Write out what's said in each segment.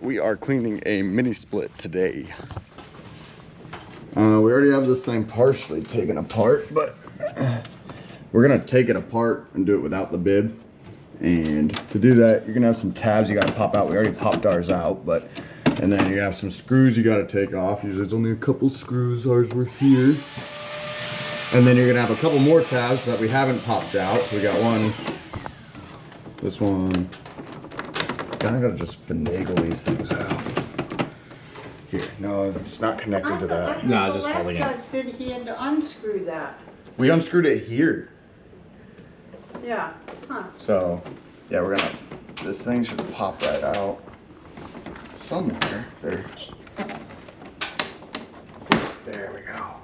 we are cleaning a mini split today. We already have this thing partially taken apart, but we're gonna take it apart and do it without the bib. And to do that, you're gonna have some tabs you gotta pop out. We already popped ours out, and then you're gonna have some screws you gotta take off. Usually it's only a couple screws, ours were here. And then you're gonna have a couple more tabs that we haven't popped out. So we got one, this one. I gotta just finagle these things out. Here, no, it's not connected to that. No, just holding it. The last guy said he had to unscrew that. We unscrewed it here. Yeah, huh. So, yeah, we're gonna, this thing should pop right out somewhere. There. There we go.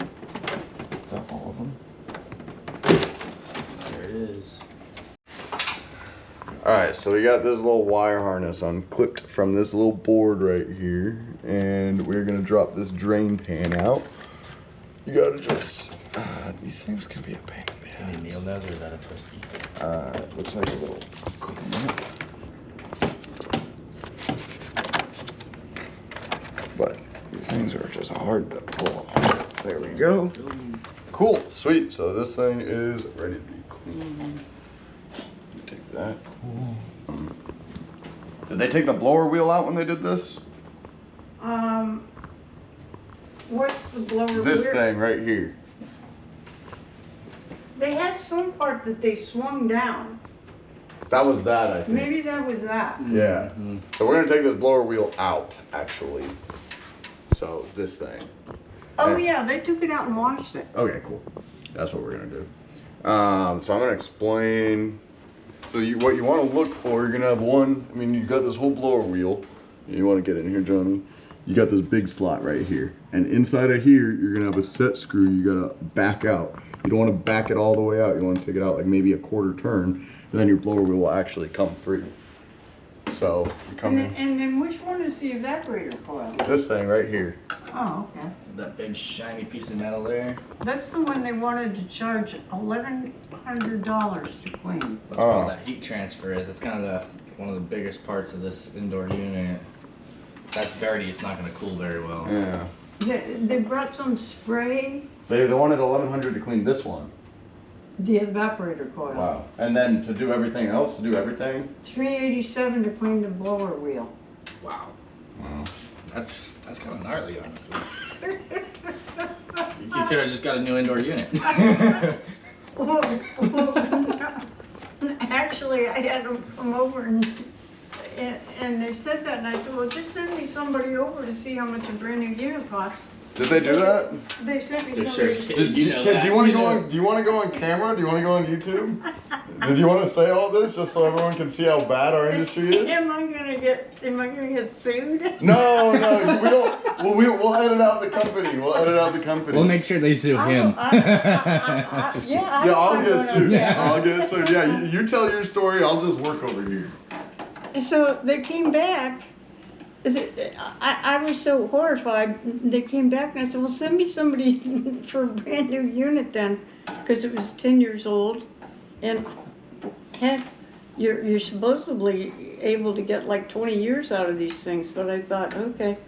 Is that all of them? There it is. Alright, so we got this little wire harness unclipped from this little board right here, and we're gonna drop this drain pan out. You gotta just, these things can be a pain in the ass. Any nail nose or is that a twisty? It looks like a little clamp. But these things are just hard to pull off. There we go. Cool, sweet. So this thing is ready to be cleaned. Take that. Cool. Did they take the blower wheel out when they did this? What's the blower? This thing right here. They had some part that they swung down. That was that, I think. Maybe that was that. Yeah. Mm-hmm. So we're gonna take this blower wheel out, actually. So this thing. Oh yeah, they took it out and washed it. Okay, cool. That's what we're gonna do. So I'm gonna explain. So what you want to look for, you're gonna have one. I mean, you got this whole blower wheel. You want to get in here, Johnny. You got this big slot right here, and inside of here, you're gonna have a set screw. You gotta back out. You don't want to back it all the way out. You want to take it out like maybe a quarter turn, and then your blower wheel will actually come free. So you come in. And then which one is the evaporator coil? This thing right here. Oh, okay. That big shiny piece of metal there. That's the one they wanted to charge $1,100 to clean. That's what that heat transfer is. It's kind of one of the biggest parts of this indoor unit. That's dirty. It's not going to cool very well. Yeah. They brought some spray. They wanted $1,100 to clean this one. The evaporator coil. Wow. And then to do everything else, $387 to clean the blower wheel. Wow. Wow. That's kind of gnarly, honestly. You could have just got a new indoor unit. Actually, I had them come over and they said that, and I said, well, just send me somebody over to see how much a brand new unit costs. Did they do that? They sent me They somebody. sure Do you want to go on? Do you want to go on camera? Do you want to go on YouTube? Did you want to say all this just so everyone can see how bad our industry is? Am I gonna get sued? No, we don't. Well, we'll edit out the company. We'll edit out the company. We'll make sure they sue him. I'll get sued. I'll get sued. Yeah, you tell your story. I'll just work over here. So they came back. I was so horrified. They came back and I said, well, send me somebody for a brand new unit then, because it was 10 years old. And heck, you're supposedly able to get like 20 years out of these things. But I thought, okay,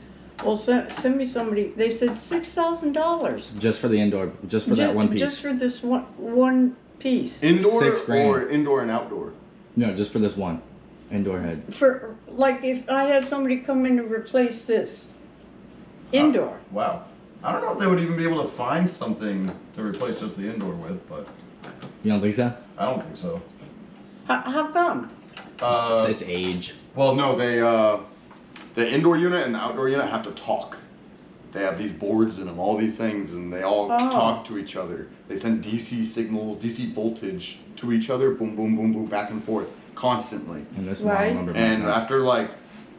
well, send me somebody. They said $6,000. Just for the indoor, just for that one piece. Just for this one piece. Indoor $6,000. or indoor and outdoor? No, just for this one. Indoor head. For, like, if I had somebody come in to replace this. Indoor. Wow. I don't know if they would even be able to find something to replace just the indoor with, but You don't think so? I don't think so. How come? It's age. Well, no, the indoor unit and the outdoor unit have to talk. They have these boards in them, all these things, and they all talk to each other. They send DC signals, DC voltage to each other, boom, boom, boom, boom, back and forth, constantly. And this one, I remember. And after like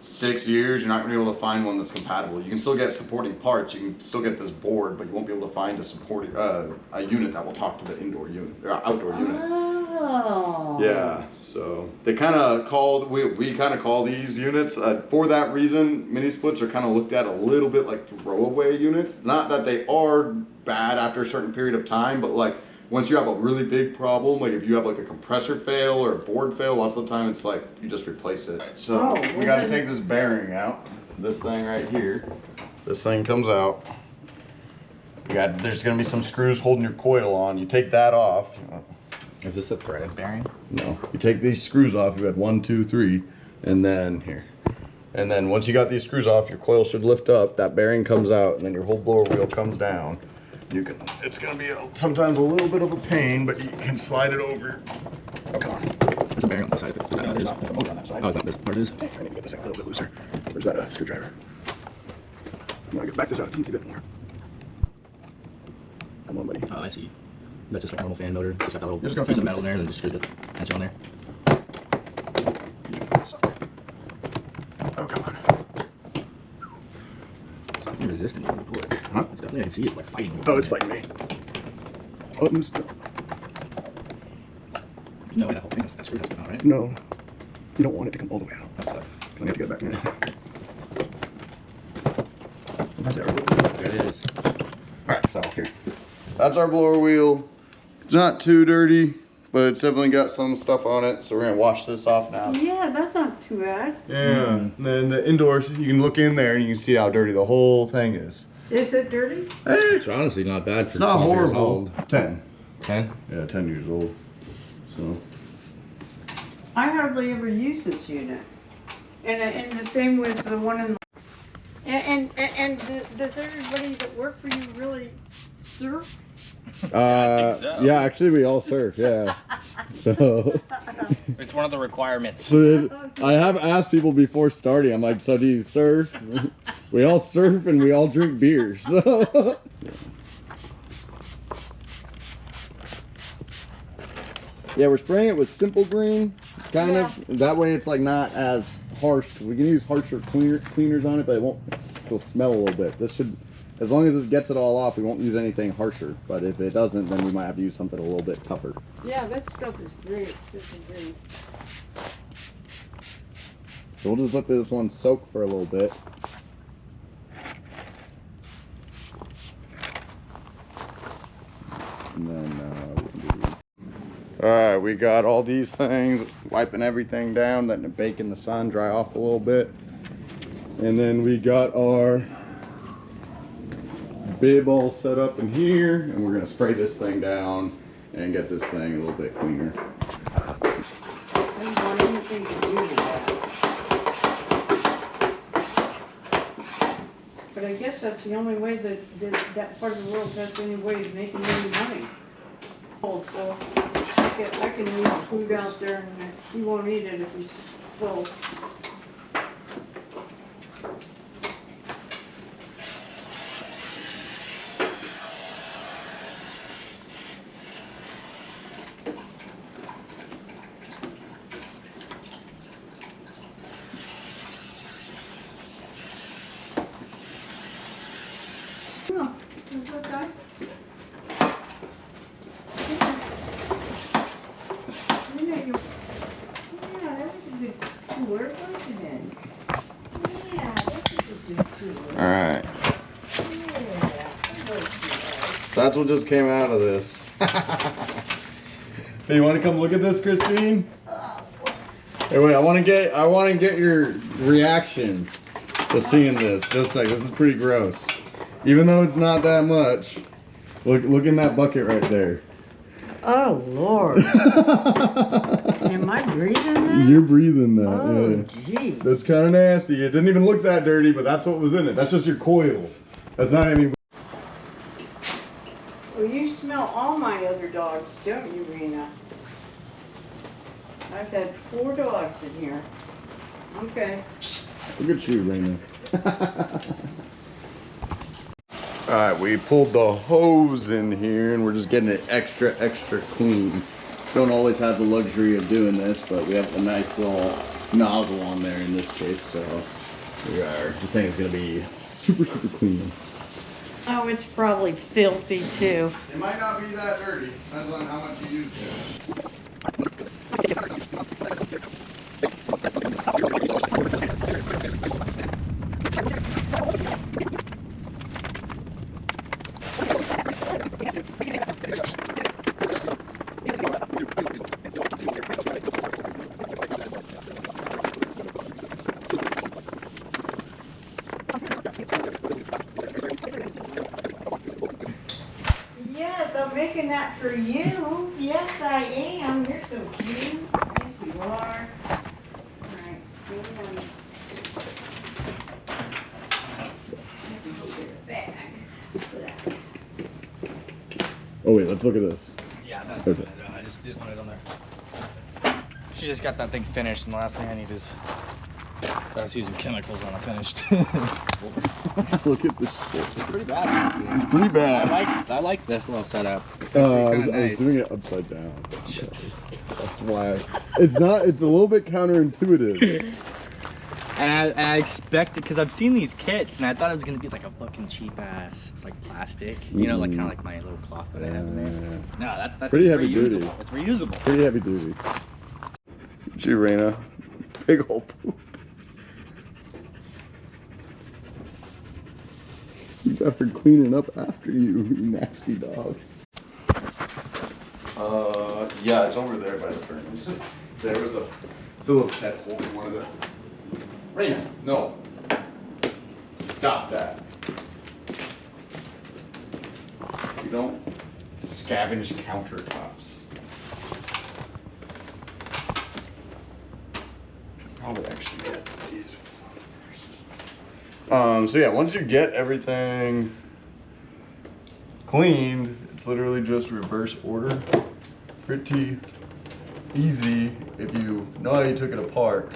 6 years, you're not going to be able to find one that's compatible. You can still get supporting parts, you can still get this board, but you won't be able to find a supporting a unit that will talk to the indoor unit, or outdoor unit. Oh. Yeah, so they kind of call, we kind of call these units, for that reason, mini splits are kind of looked at a little bit like throwaway units. Not that they are bad after a certain period of time, but like once you have a really big problem, like if you have like a compressor fail or a board fail, lots of the time it's like you just replace it. So we got to take this bearing out. this thing right here. This thing comes out. There's gonna be some screws holding your coil on. You take that off. Is this a threaded bearing? No. You take these screws off. You had 1, 2, 3, and then here. And then once you got these screws off, your coil should lift up. That bearing comes out, and then your whole blower wheel comes down. It's gonna be sometimes a little bit of a pain, but you can slide it over. Oh, come on. There's a bearing on the side of it. No, there's not. There's a motor on that side. Oh, is that this part is? I need to get this thing a little bit looser. Where's that screwdriver? I'm gonna back this out a teensy bit more. Come on, buddy. Oh, I see. That's just like a normal fan motor. Just got that little Just got piece of metal in there, and then just screws the tension on there. Oh, come on. It's definitely resistant when you pull it. Huh? It's definitely, I can see it like fighting. Oh, it's fighting me. Oh, No way that whole thing that screw has to come out, right? no. You don't want it to come all the way out. That's like, Because I have to get it back in. That's it. there it is. Alright, so here. That's our blower wheel. It's not too dirty, but it's definitely got some stuff on it. So we're gonna wash this off now. Yeah, that's not too bad. Yeah. And then the indoors, you can look in there and you can see how dirty the whole thing is. Is it dirty? It's honestly not bad for It's not 12 years horrible. old. 10. 10? Yeah, 10 years old. So. I hardly ever use this unit. And the same with the one in. And does everybody that work for you really surf? think so. Yeah, actually we all surf, yeah. So, It's one of the requirements. I have asked people before starting, I'm like, so do you surf? We all surf and we all drink beer, so. Yeah, we're spraying it with Simple Green, kind of. That way it's like not as harsh. We can use harsher cleaners on it, but it'll smell a little bit. This should, as long as this gets it all off, we won't use anything harsher. But if it doesn't, then we might have to use something a little bit tougher. Yeah, that stuff is great. Simple Green. So we'll just let this one soak for a little bit. And then we can do these. Alright, we got all these things, wiping everything down, letting it bake in the sun, dry off a little bit. And then we got our bib all set up in here, and we're going to spray this thing down and get this thing a little bit cleaner. I don't want anything to do with that. But I guess that's the only way that part of the world has any way of making any money. So I can leave food out there and he won't eat it if he's full. Oh, is that time? Yeah, that was a good tour, wasn't it? Yeah, that was a good tour. Alright, Yeah, that's what just came out of this. Hey, you want to come look at this, Christine? Hey, wait, I want to get your reaction to seeing this. Just like, this is pretty gross. Even though it's not that much, look in that bucket right there. oh, Lord. Am I breathing that? You're breathing that. Oh, Yeah. gee. That's kind of nasty. It didn't even look that dirty, but that's what was in it. That's just your coil. That's not any. Well, you smell all my other dogs, don't you, Rena? I've had 4 dogs in here. Okay. Look at you, Raina. Alright, we pulled the hose in here and we're just getting it extra clean. Don't always have the luxury of doing this, but we have a nice little nozzle on there in this case, so this thing is going to be super clean. Oh, it's probably filthy, too. It might not be that dirty, depends on how much you use it. Yes, I'm making that for you. Yes, I am. You're so cute. Yes, you are. All right. Hang on. I can go get a bag for that. Oh wait, let's look at this. Yeah, Okay. I just didn't want it on there. She just got that thing finished, and the last thing I need is that's using chemicals on it finished. Look at this shit. It's pretty bad, honestly. It's pretty bad. I like this little setup. It's I actually was kinda nice. doing it upside down. That's why. It's not. It's a little bit counterintuitive. And I expected, because I've seen these kits, and I thought it was gonna be like a fucking cheap ass like plastic, you know, like kind of like my little cloth that I have in there. No, that's pretty heavy duty. It's reusable. Pretty heavy duty. Gee, Raina. Big ol' poop. You got her cleaning up after you, you nasty dog. Yeah, it's over there by the furnace. There was a Phillips head holding one of the. Raina, no. Stop that. You don't scavenge countertops. Probably actually get these ones on first. So yeah, once you get everything cleaned, it's literally just reverse order. Pretty easy if you know how you took it apart.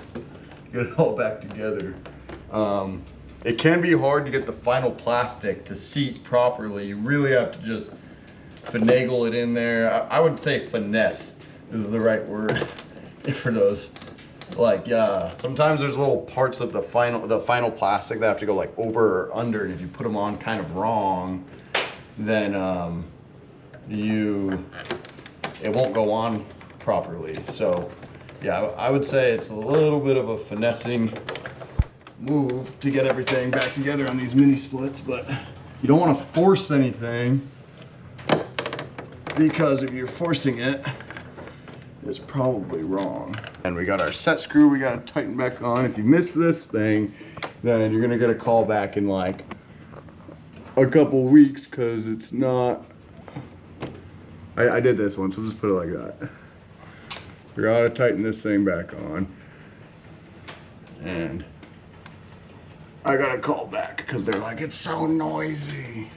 Get it all back together. It can be hard to get the final plastic to seat properly. You really have to just finagle it in there. I would say finesse is the right word for those. Like, yeah, sometimes there's little parts of the final plastic that have to go like over or under, and if you put them on kind of wrong, then it won't go on properly. So yeah, I would say it's a little bit of a finessing move to get everything back together on these mini splits, but you don't want to force anything, because if you're forcing it, it's probably wrong. And we got our set screw we got to tighten back on. If you miss this thing, then you're gonna get a call back in like a couple weeks, because it's not. I did this once, we'll just put it like that. We gotta tighten this thing back on. And I got a call back because they're like, it's so noisy.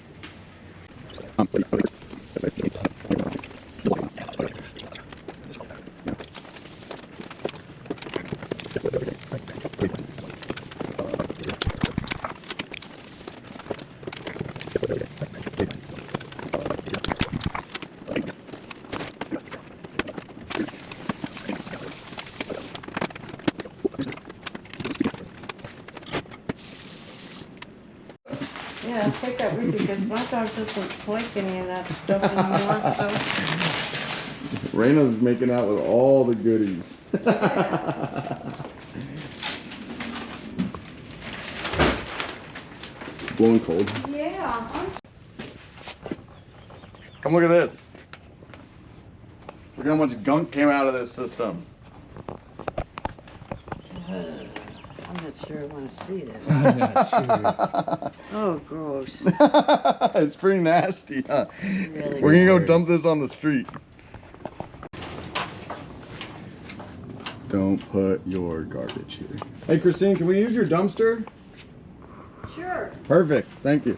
Yeah, take that with you, because my dog doesn't like any of that stuff anymore, so. Raina's making out with all the goodies. Blowing cold. Yeah. Come look at this. Look how much gunk came out of this system. I'm not sure I want to see this. Oh, gross. It's pretty nasty, huh? Really We're gonna go weird. dump this on the street. Don't put your garbage here. Hey, Christine, can we use your dumpster? Sure. Perfect, thank you.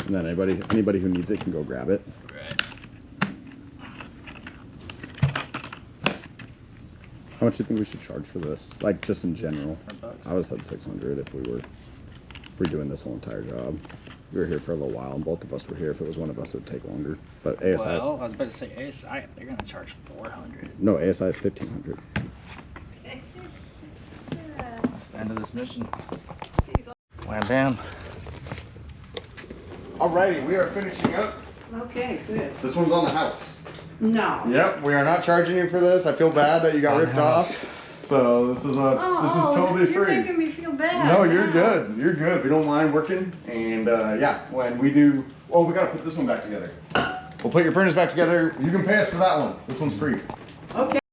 And then anybody who needs it can go grab it. Right. How much do you think we should charge for this? Like, just in general? $100. I would have said 600 if we were redoing this whole entire job. We were here for a little while, and both of us were here. If it was one of us, it would take longer. But ASI... Well, I was about to say ASI, they're going to charge $400. No, ASI is 1,500. That's the end of this mission. Wham bam. Alrighty, we are finishing up. Okay, good. This one's on the house. No. Yep, we are not charging you for this. I feel bad that you got On the ripped off. house. So this is totally you're free. making me feel bad. No, you're now. good. You're good. We don't mind working. And yeah, when we do, oh, we gotta put this one back together. We'll put your furnace back together. You can pay us for that one. This one's free. Okay.